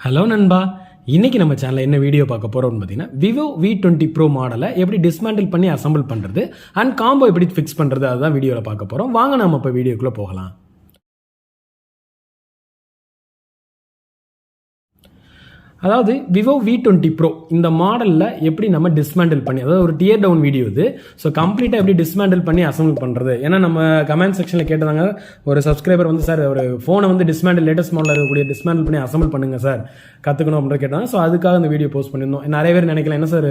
Hello நண்பா, இன்னைக்கு நம்ம சேனலில் என்ன வீடியோ பார்க்க போகிறோம்னு பார்த்தீங்கன்னா Vivo V20 Pro மாடலை எப்படி டிஸ்மேண்டில் பண்ணி அசம்பிள் பண்ணுறது அண்ட் காம்போ எப்படி ஃபிக்ஸ் பண்ணுறது அதுதான் வீடியோவில் பார்க்க போகிறோம். வாங்க நம்ம இப்போ வீடியோக்குள்ளே போகலாம். அதாவது Vivo V20 Pro இந்த மாடலில் எப்படி நம்ம டிஸ்மேண்டில் பண்ணி, அதாவது ஒரு டியர் டவுன் வீடியோ இது. ஸோ கம்ப்ளீட்டாக எப்படி டிஸ்மேண்டில் பண்ணி அசம்பிள் பண்ணுறது. ஏன்னா நம்ம கமெண்ட் செக்ஷனில் கேட்டதாங்க ஒரு சப்ஸ்கிரைபர் வந்து, சார் ஒரு ஃபோனை வந்து டிஸ்மேண்டில் லேட்டஸ்ட் மாடலில் இருக்கக்கூடிய டிஸ்மேண்டில் பண்ணி அசம்பிள் பண்ணுங்கள் சார், கற்றுக்கணும் அப்படின்ற கேட்டாங்க. ஸோ அதுக்காக இந்த வீடியோ போஸ்ட் பண்ணியிருந்தோம். நிறைய பேர் நினைக்கலாம், என்ன சார்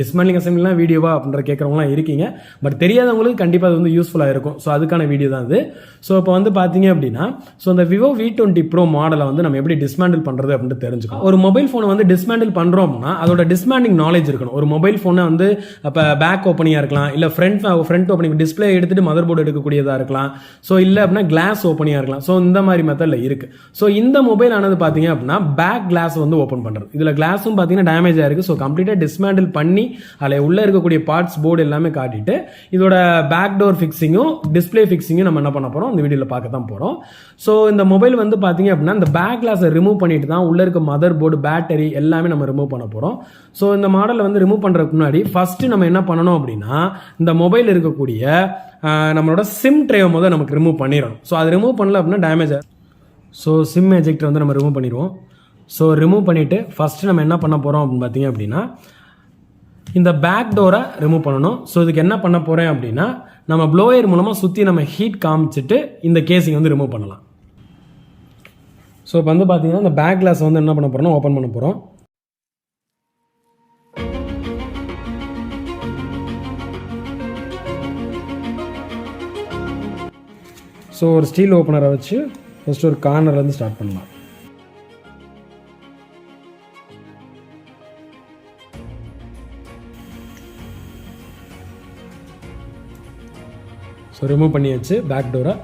டிஸ்மேண்டிங் அசம்பிள்லாம் வீடியோவா அப்படின்ற கேட்குறவங்களாம் இருக்கீங்க. பட் தெரியாதவங்களுக்கு கண்டிப்பாக அது வந்து யூஸ்ஃபுல்லாக இருக்கும். ஸோ அதுக்கான வீடியோ தான் அது. ஸோ இப்போ வந்து பார்த்தீங்க அப்படின்னா, ஸோ இந்த Vivo V20 Pro மாடலை வந்து நம்ம எப்படி டிஸ்மேண்டில் பண்ணுறது அப்படின்னு தெரிஞ்சுக்கணும். ஒரு மொபைல் ஃபோனை வந்து டிஸ்மேண்டில் பண்றோம்னா அதோட டிஸ்மேண்டிங் நாலேஜ் இருக்கணும். ஒரு மொபைல் ஃபோனை வந்து அப்போ பேக் ஓப்பனிங்காக இருக்கலாம், இல்லை ஃப்ரண்ட் ஓப்பனிங் டிஸ்பிளே எடுத்துட்டு மதர் போர்டு எடுக்கக்கூடியதாக இருக்கலாம், ஸோ இல்லை அப்படின்னா கிளாஸ் ஓப்பனிங்காக இருக்கலாம். ஸோ இந்த மாதிரி மெத்தடில் இருக்கு. ஸோ இந்த மொபைல் ஆனது பார்த்தீங்க அப்படின்னா பேக் கிளாஸ் வந்து ஓப்பன் பண்ணுறது. இதில் கிளாஸும் பார்த்தீங்கன்னா டேமேஜ் ஆயிருக்கு. ஸோ கம்ப்ளீட்டாக டிஸ்மேண்டில் பண்ணி அதில் உள்ள இருக்கக்கூடிய பார்ட்ஸ் போர்டு எல்லாமே காட்டிட்டு இதோட பேக் டோர் ஃபிக்ஸிங்கும் டிஸ்பிளே ஃபிக்ஸிங்கும் நம்ம என்ன பண்ண போகிறோம் இந்த வீடியோவில் பார்க்க தான் போகிறோம். ஸோ இந்த மொபைல் வந்து பார்த்தீங்க அப்படின்னா இந்த பேக் கிளாஸை ரிமூவ் பண்ணிட்டு தான் உள்ள இருக்க மதர் போர்டு, பேட்டரி எல்லாமே நம்ம ரிமூவ் பண்ண போறோம். ஸோ இந்த மாடலை வந்து ரிமூவ் பண்றதுக்கு முன்னாடி ஃபர்ஸ்ட் நம்ம என்ன பண்ணணும் அப்படின்னா, இந்த மொபைல் இருக்கக்கூடிய நம்மளோட சிம் ட்ரேவை முதல்ல நமக்கு ரிமூவ் பண்ணிடணும். ஸோ அது ரிமூவ் பண்ணல அப்படின்னா டேமேஜ் ஆகும். ஸோ சிம் எஜெக்டர் வந்து நம்ம ரிமூவ் பண்ணிடுவோம். ஸோ ரிமூவ் பண்ணிட்டு ஃபர்ஸ்ட் நம்ம என்ன பண்ண போறோம் அப்படின்னு பார்த்தீங்க அப்படின்னா, இந்த பேக் டோரை ரிமூவ் பண்ணணும். ஸோ இதுக்கு என்ன பண்ண போறேன் அப்படின்னா, நம்ம ப்ளோயர் மூலமா சுற்றி நம்ம ஹீட் காமிச்சிட்டு இந்த கேசிங் வந்து ரிமூவ் பண்ணலாம். ஸோ இப்போ வந்து பார்த்தீங்கன்னா இந்த பேக் கிளாஸ் வந்து என்ன பண்ண போறோம்னா ஓப்பன் பண்ண போகிறோம். ஸோ ஒரு ஸ்டீல் ஓப்பனரை வச்சு ஃபர்ஸ்ட் ஒரு கார்னர்லேருந்து ஸ்டார்ட் பண்ணலாம். ஸோ ரிமூவ் பண்ணியாச்சு பேக் டோரை.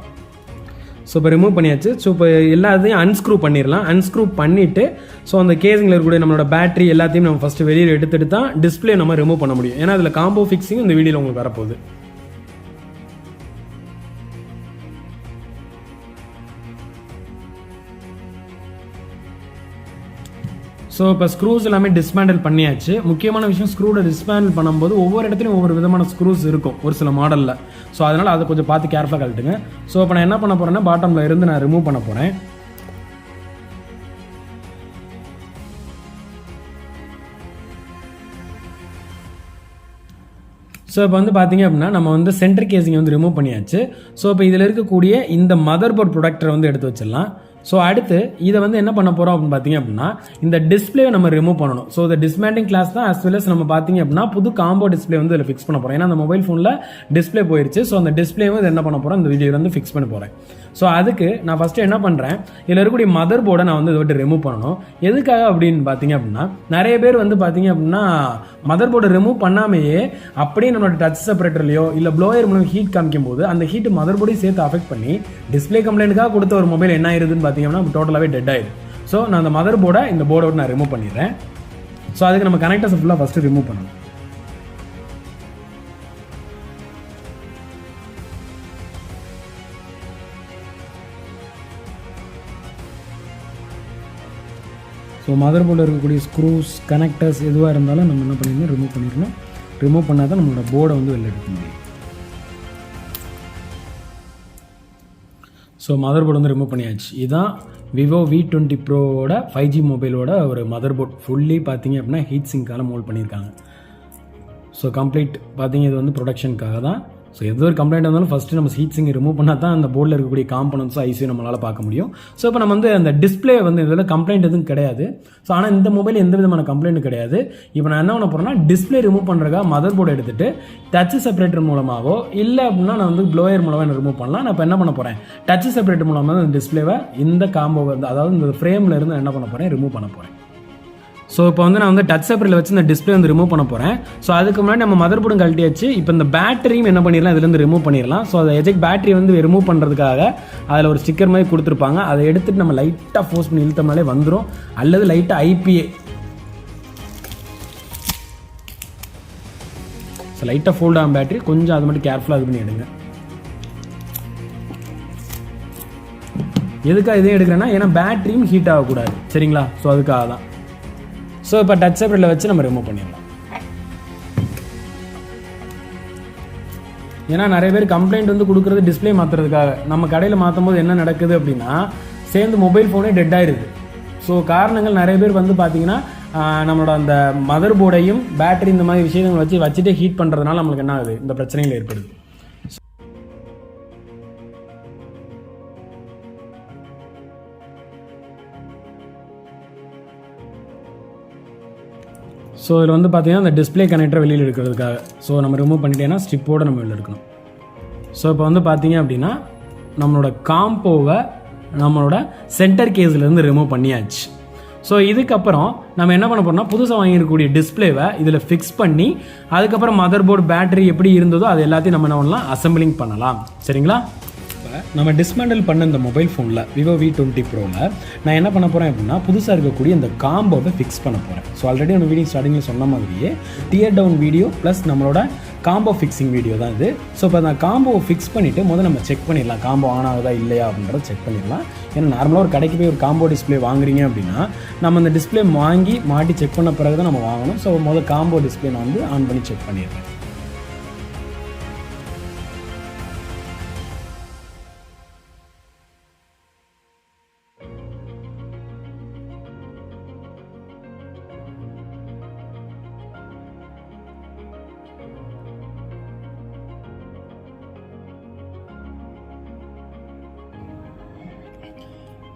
ஸோ இப்போ ரிமூவ் பண்ணியாச்சு. ஸோ இப்போ எல்லாத்தையும் அன்ஸ்க்ரூ பண்ணிடலாம். அன்ஸ்க்ரூ பண்ணிவிட்டு ஸோ அந்த கேசிங்கில் இருக்கக்கூடிய நம்மளோட பேட்டரி எல்லாத்தையும் நம்ம ஃபஸ்ட்டு வெளியில் எடுத்துகிட்டு தான் டிஸ்பிளே நம்ம ரிமூவ் பண்ண முடியும். ஏன்னா அதில் காம்போ ஃபிக்ஸிங் இந்த வீடியோவில் உங்களுக்கு வரப்போகுது. ஸோ இப்போ ஸ்க்ரூஸ் எல்லாமே டிஸ்மேண்டில் பண்ணியாச்சு. முக்கியமான விஷயம், ஸ்க்ரூவை டிஸ்மேண்டில் பண்ணும்போது ஒவ்வொரு இடத்துலையும் ஒவ்வொரு விதமான ஸ்க்ரூஸ் இருக்கும் ஒரு சில மாடலில். ஸோ அதனால் அதை கொஞ்சம் பார்த்து கேர்ஃபுல்லாக கழட்டுங்க. ஸோ இப்போ நான் என்ன பண்ண போகிறேன்னா, பாட்டமில் இருந்து நான் ரிமூவ் பண்ண போகிறேன். ஸோ இப்போ வந்து பார்த்தீங்க அப்படின்னா நம்ம வந்து சென்டர் கேசிங் வந்து ரிமூவ் பண்ணியாச்சு. ஸோ இப்போ இதில் இருக்கக்கூடிய இந்த மதர் போர்ட் ப்ரொடக்டரை வந்து எடுத்து வச்சிடலாம். ஸோ அடுத்து இதை வந்து என்ன பண்ண போகிறோம் அப்படின்னு பார்த்தீங்க அப்படின்னா, இந்த டிஸ்பிளே நம்ம ரிமூவ் பண்ணணும். ஸோ இந்த டிஸ்மேண்டிங் கிளாஸ் தான் அஸ் வெல் அஸ் நம்ம பார்த்தீங்க அப்படின்னா புது காம்போ டிஸ்பிளே வந்து இதில் ஃபிக்ஸ் பண்ண போகிறோம். ஏன்னா அந்த மொபைல் ஃபோனில் டிஸ்பிளே போயிடுச்சு. ஸோ அந்த டிஸ்பிளேவும் என்ன பண்ண போகிறோம் இந்த வீடியோ வந்து ஃபிக்ஸ் பண்ண போகிறேன். ஸோ அதுக்கு நான் ஃபஸ்ட்டு என்ன பண்ணுறேன், இதில் இருக்கக்கூடிய மதர் போர்டை நான் வந்து இதை விட்டு ரிமூவ் பண்ணணும். எதுக்காக அப்படின்னு பார்த்தீங்க அப்படின்னா, நிறைய பேர் வந்து பார்த்தீங்க அப்படின்னா மதர் போர்டை ரிமூவ் பண்ணாமையே அப்படியே நம்மளோட டச் செப்பரேட்டர்லையோ இல்லை ப்ளோயர் மூலம் ஹீட் காமிக்கும் போது அந்த ஹீட் மதர் போர்டையும் சேர்த்து அஃபெக்ட் பண்ணி டிஸ்பிளே கம்ப்ளைண்ட்டுக்காக கொடுத்த ஒரு மொபைல் என்ன ஆயிருதுன்னு பார்த்தீங்கன்னா டோட்டலாகவே டெட் ஆயிடுது. ஸோ நான் அந்த மதர் போர்டை இந்த போர்டை நான் ரிமூவ் பண்ணிடுறேன். ஸோ அதுக்கு நம்ம கனெக்டர்ஸ் ஃபுல்லாக ஃபஸ்ட்டு ரிமூவ் பண்ணணும். ஸோ மதர் போர்டில் இருக்கக்கூடிய ஸ்க்ரூஸ், கனெக்டர்ஸ் எதுவாக இருந்தாலும் நம்ம என்ன பண்ணிடணும், ரிமூவ் பண்ணிடணும். ரிமூவ் பண்ணால் தான் நம்மளோட போர்டை வந்து வெளில எடுக்க முடியும். ஸோ மதர் போர்டு வந்து ரிமூவ் பண்ணியாச்சு. இதுதான் Vivo V20 Proவோட 5G மொபைலோட ஒரு மதர் போர்ட். ஃபுல்லி பார்த்தீங்க அப்படின்னா ஹீட் சிங்கால் மோல்ட் பண்ணியிருக்காங்க. ஸோ கம்ப்ளீட் பார்த்தீங்க இது வந்து ப்ரொடக்ஷனுக்காக தான். ஸோ எது ஒரு கம்ப்ளைண்ட் இருந்தாலும் ஃபஸ்ட்டு நம்ம ஹீட் சிங் ரிமூவ் பண்ணால் தான் அந்த போர்டில் இருக்கக்கூடிய காம்பனன்ஸும் ஐசியும் நம்மளால் பார்க்க முடியும். ஸோ இப்போ நம்ம வந்து அந்த டிஸ்பிளே வந்து இதில் கம்ப்ளைண்ட் எதுவும் கிடையாது. ஸோ ஆனால் இந்த மொபைல் எந்த விதமான கம்ப்ளைண்ட்டும் கிடையாது. இப்போ நான் என்ன பண்ண போகிறேன்னா, டிஸ்பிளே ரிமூவ் பண்ணுறதுக்காக மதர் போர்டு எடுத்துகிட்டு டச் செப்பரேட்டர் மூலமாகவோ இல்லை அப்படின்னா நான் வந்து ப்ளோயர் மூலமாக ரிமூவ் பண்ணலாம். நான் இப்போ என்ன பண்ண போகிறேன், டச் செப்பரேட்டர் மூலமாக இந்த டிஸ்பிளேவை இந்த காம்போ வந்து அதாவது இந்த ஃப்ரேமில் இருந்து என்ன பண்ண போகிறேன், ரிமூவ் பண்ண போகிறேன். ஸோ இப்போ வந்து நான் வந்து டச் செப்பரேட்டில் வச்சு இந்த டிஸ்பிளே வந்து ரிமூவ் பண்ண போகிறேன். ஸோ அதுக்கு முன்னாடி நம்ம மதர் போர்டும் கழட்டியாச்சு. இப்போ இந்த பேட்டரியும் என்ன பண்ணிடலாம், இதுலேருந்து ரிமூவ் பண்ணிடலாம். ஸோ அதை எஜெக்ட் பேட்டரி வந்து ரிமூவ் பண்ணுறதுக்காக அதில் ஒரு ஸ்டிக்கர் மாதிரி கொடுத்துருப்பாங்க. அதை எடுத்துகிட்டு நம்ம லைட்டாக ஃபோர்ஸ் பண்ணி இழுத்தோம்னாலே வந்துடும். அல்லது லைட்டாக ஐபிஏ ஸோ லைட்டாக ஃபோல்ட் ஆகும் பேட்டரி, கொஞ்சம் அது மட்டும் கேர்ஃபுல்லாக இது பண்ணி எடுங்க. எதுக்காக இதையும் எடுக்கிறேன்னா ஏன்னா பேட்டரியும் ஹீட் ஆகக்கூடாது சரிங்களா. ஸோ அதுக்காக தான். ஸோ இப்போ டச் செப்பரேட்டில் வச்சு நம்ம ரிமூவ் பண்ணிடலாம். ஏன்னா நிறைய பேர் கம்ப்ளைண்ட் வந்து கொடுக்குறது டிஸ்பிளே மாற்றுறதுக்காக. நம்ம கடையில் மாற்றும் போது என்ன நடக்குது அப்படின்னா சேர்ந்து மொபைல் ஃபோனே டெட் ஆயிடுது. ஸோ காரணங்கள் நிறைய பேர் வந்து பார்த்தீங்கன்னா நம்மளோட அந்த மதர் போர்டையும் பேட்டரி இந்த மாதிரி விஷயங்கள் வச்சுட்டு ஹீட் பண்ணுறதுனால நம்மளுக்கு என்ன ஆகுது, இந்த பிரச்சனைகள் ஏற்படுது. ஸோ இதில் வந்து பார்த்தீங்கன்னா அந்த டிஸ்பிளே கனெக்டரை வெளியில் எடுக்கிறதுக்காக ஸோ நம்ம ரிமூவ் பண்ணிட்டேன்னா ஸ்ட்ரிப்போடு நம்ம வெளியில் எடுக்கணும். ஸோ இப்போ வந்து பார்த்தீங்க அப்படின்னா நம்மளோட காம்போவை நம்மளோட சென்டர் கேஸ்லேருந்து ரிமூவ் பண்ணியாச்சு. ஸோ இதுக்கப்புறம் நம்ம என்ன பண்ண போறோம்னா புதுசாக வாங்கியிருக்கக்கூடிய டிஸ்பிளேவை இதில் ஃபிக்ஸ் பண்ணி அதுக்கப்புறம் மதர் போர்டு பேட்டரி எப்படி இருந்ததோ அது எல்லாத்தையும் நம்ம என்ன பண்ணலாம், அசம்பிளிங் பண்ணலாம் சரிங்களா. நம்ம டிஸ்மேண்டில் பண்ண இந்த மொபைல் ஃபோனில் Vivo V20 Proவில் நான் என்ன பண்ண போகிறேன் அப்படின்னா புதுசாக இருக்கக்கூடிய இந்த காம்போவை ஃபிக்ஸ் பண்ண போகிறேன். ஸோ ஆல்ரெடி நம்ம வீடியோ ஸ்டார்டிங்கில் சொன்ன மாதிரியே டியர் டவுன் வீடியோ ப்ளஸ் நம்மளோட காம்போ ஃபிக்ஸிங் வீடியோ தான் இது. ஸோ இப்போ அந்த காம்போவை ஃபிக்ஸ் பண்ணிவிட்டு முதல்ல நம்ம செக் பண்ணிடலாம் காம்போ ஆன் ஆகுதா இல்லையா அப்படின்றத செக் பண்ணிடலாம். ஏன்னா நார்மலாக ஒரு கடைக்கு போய் ஒரு காம்போ டிஸ்பிளே வாங்குறீங்க அப்படின்னா நம்ம அந்த டிஸ்பிளே வாங்கி மாட்டி செக் பண்ண பிறகு தான் நம்ம வாங்கணும். ஸோ முதல்ல காம்போ டிஸ்பிளே நான் வந்து ஆன் பண்ணி செக் பண்ணிடுறேன்.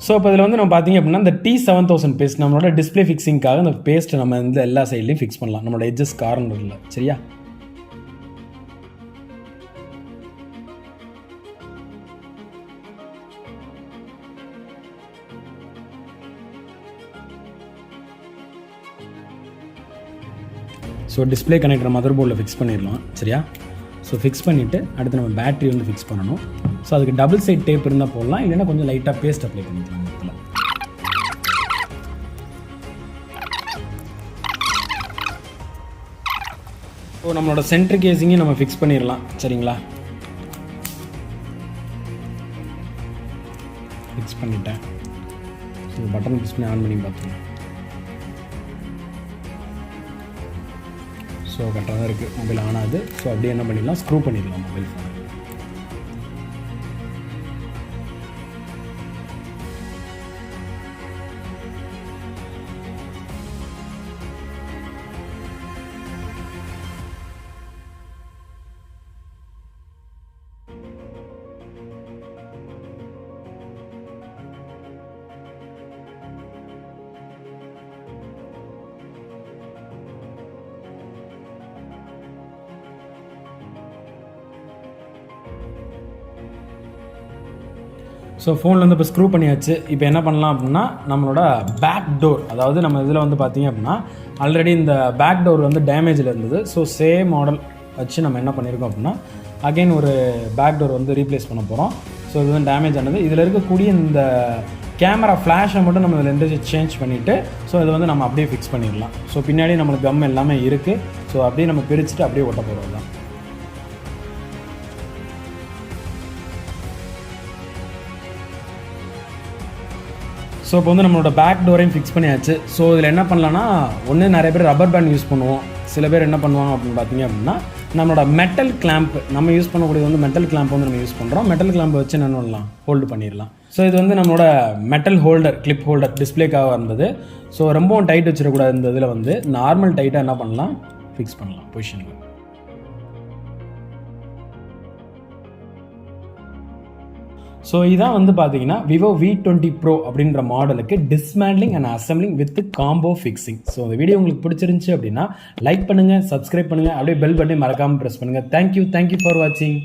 ஸோ இப்போ இதில் வந்து நம்ம பார்த்தீங்க அப்படின்னா இந்த T7000 பேஸ்ட் நம்மளோட டிஸ்பிளே ஃபிக்ஸிங்காக அந்த பேஸ்ட்டை நம்ம இந்த எல்லா சைட்லையும் ஃபிக்ஸ் பண்ணலாம் நம்மளோட எட்ஜஸ் கார்னரில் சரியா. ஸோ டிஸ்பிளே கனெக்டர் மதர் போர்டில் ஃபிக்ஸ் பண்ணிடலாம் சரியா. ஸோ ஃபிக்ஸ் பண்ணிவிட்டு அடுத்து நம்ம பேட்டரி வந்து ஃபிக்ஸ் பண்ணணும். ஸோ அதுக்கு டபுள் சைட் டேப் இருந்தால் போடலாம், இல்லைன்னா கொஞ்சம் லைட்டாக பேஸ்ட் அப்ளை பண்ணிக்கலாம் இடத்துல. ஸோ நம்மளோட சென்டர் கேஸிங்கையும் நம்ம ஃபிக்ஸ் பண்ணிடலாம் சரிங்களா. ஃபிக்ஸ் பண்ணிட்டேன். ஸோ பட்டன் ப்ரெஸ் பண்ணி ஆன் பண்ணி பார்த்துக்கலாம். ஸோ கரெக்டாக தான் இருக்குது, மொபைல் ஆன் ஆகுது. ஸோ அப்படியே என்ன பண்ணிடலாம், ஸ்க்ரூ பண்ணிடலாம் மொபைல் ஃபோன். ஸோ ஃபோனில் வந்து இப்போ ஸ்க்ரூ பண்ணியாச்சு. இப்போ என்ன பண்ணலாம் அப்படின்னா நம்மளோட பேக் டோர், அதாவது நம்ம இதில் வந்து பார்த்தீங்க அப்படின்னா ஆல்ரெடி இந்த பேக் டோர் வந்து டேமேஜில் இருந்தது. ஸோ சேம் மாடல் வச்சு நம்ம என்ன பண்ணியிருக்கோம் அப்படின்னா அகைன் ஒரு பேக் டோர் வந்து ரீப்ளேஸ் பண்ண போகிறோம். ஸோ இது வந்து டேமேஜ் ஆனது. இதில் இருக்கக்கூடிய இந்த கேமரா ஃப்ளாஷை மட்டும் நம்ம இதில் இருந்து சேஞ்ச் பண்ணிவிட்டு ஸோ இதை வந்து நம்ம அப்படியே ஃபிக்ஸ் பண்ணிடலாம். ஸோ பின்னாடி நம்மளுக்கு கம் எல்லாமே இருக்குது. ஸோ அப்படியே நம்ம பிரிச்சுட்டு அப்படியே ஒட்ட போகிறது தான். ஸோ இப்போ வந்து நம்மளோட பேக் டோரையும் ஃபிக்ஸ் பண்ணியாச்சு. ஸோ இதில் என்ன பண்ணலான்னா ஒன்று நிறைய பேர் ரப்பர் பேண்ட் யூஸ் பண்ணுவோம். சில பேர் என்ன பண்ணுவாங்க அப்படின்னு பார்த்தீங்க அப்படின்னா நம்மளோட மெட்டல் கிளாம்ப், நம்ம யூஸ் பண்ணக்கூடிய வந்து மெட்டல் கிளாம்ப் வந்து நம்ம யூஸ் பண்ணுறோம். மெட்டல் கிளாம்பை வச்சு என்ன பண்ணலாம், ஹோல்டு பண்ணிடலாம். ஸோ இது வந்து நம்மளோட மெட்டல் ஹோல்டர், கிளிப் ஹோல்டர் டிஸ்பிளேக்காக இருந்தது. ஸோ ரொம்பவும் டைட் வச்சிடக்கூடாது. இந்த இதில் வந்து நார்மல் டைட்டாக என்ன பண்ணலாம், ஃபிக்ஸ் பண்ணலாம் பொசிஷனில். ஸோ இதான் வந்து பார்த்தீங்கன்னா Vivo V20 Pro அப்படின்ற மாடலுக்கு dismantling and assembling with combo fixing. So இந்த வீடியோ உங்களுக்கு பிடிச்சிருந்துச்சு அப்படின்னா லைக் பண்ணுங்கள், சப்ஸ்கிரைப் பண்ணுங்கள், அப்படியே பெல் பட்டனை மறக்காமல் ப்ரெஸ் பண்ணுங்கள். தேங்க்யூ ஃபார் வாட்சிங்.